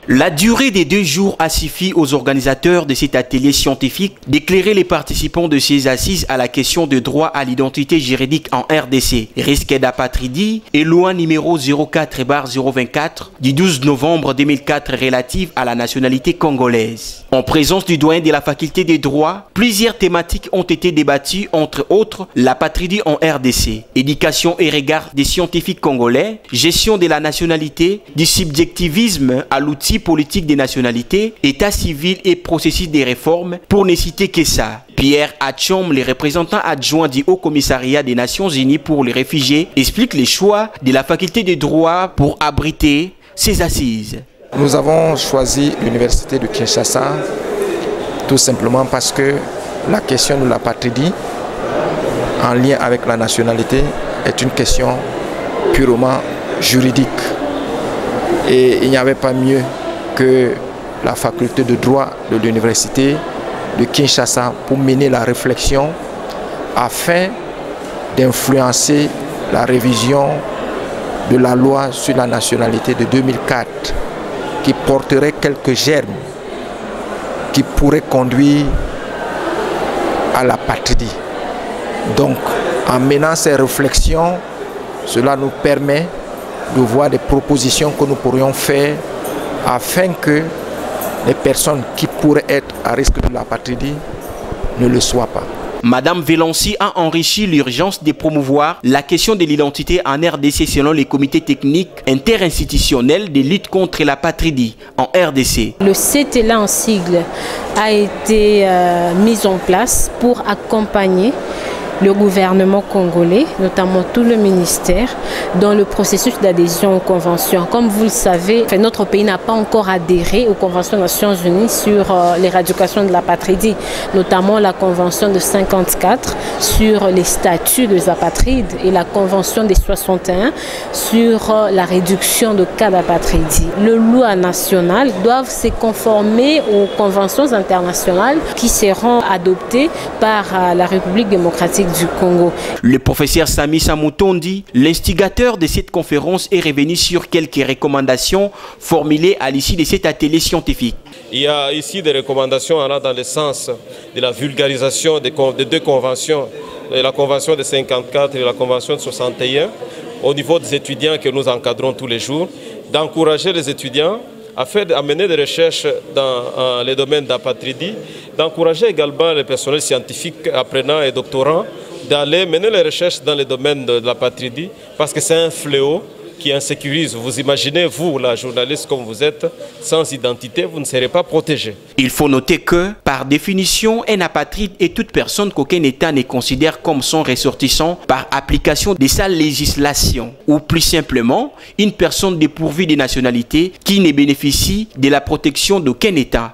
La durée des 2 jours a suffi aux organisateurs de cet atelier scientifique d'éclairer les participants de ces assises à la question de droit à l'identité juridique en RDC, risque d'apatridie et loi numéro 04/024 du 12 novembre 2004 relative à la nationalité congolaise. En présence du doyen de la faculté des droits, plusieurs thématiques ont été débattues, entre autres l'apatridie en RDC, éducation et regard des scientifiques congolais, gestion de la nationalité, du subjectivisme à l'outil politique des nationalités, état civil et processus des réformes, pour ne citer que ça. Pierre Atchom, le représentant adjoint du Haut Commissariat des Nations Unies pour les réfugiés, explique les choix de la faculté de droit pour abriter ces assises. Nous avons choisi l'université de Kinshasa tout simplement parce que la question de l'apatridie en lien avec la nationalité est une question purement juridique. Et il n'y avait pas mieux que la faculté de droit de l'université de Kinshasa pour mener la réflexion afin d'influencer la révision de la loi sur la nationalité de 2004 qui porterait quelques germes qui pourraient conduire à l'apatridie. Donc, en menant ces réflexions, cela nous permet de voir des propositions que nous pourrions faire afin que les personnes qui pourraient être à risque de l'apatridie ne le soient pas. Madame Vélancy a enrichi l'urgence de promouvoir la question de l'identité en RDC selon les comités techniques interinstitutionnels de lutte contre l'apatridie en RDC. Le CETELA en sigle a été mis en place pour accompagner le gouvernement congolais, notamment tout le ministère, dans le processus d'adhésion aux conventions. Comme vous le savez, notre pays n'a pas encore adhéré aux conventions des Nations Unies sur l'éradication de l'apatridie, notamment la convention de 54 sur les statuts des apatrides et la convention de 61 sur la réduction de cas d'apatridie. Les lois nationales doivent se conformer aux conventions internationales qui seront adoptées par la République démocratique du Congo. Le professeur Sami Samoutondi, l'instigateur de cette conférence, est revenu sur quelques recommandations formulées à l'issue de cet atelier scientifique. Il y a ici des recommandations allant dans le sens de la vulgarisation des 2 conventions, la convention de 54 et la convention de 61, au niveau des étudiants que nous encadrons tous les jours, d'encourager les étudiants à mener des recherches dans les domaines d'apatridie, d'encourager également les personnels scientifiques apprenants et doctorants d'aller mener les recherches dans les domaines de l'apatridie parce que c'est un fléau qui insécurise. Vous imaginez, vous, la journaliste comme vous êtes, sans identité, vous ne serez pas protégé. Il faut noter que, par définition, un apatride est toute personne qu'aucun État ne considère comme son ressortissant par application de sa législation. Ou plus simplement, une personne dépourvue de nationalité qui ne bénéficie de la protection d'aucun État.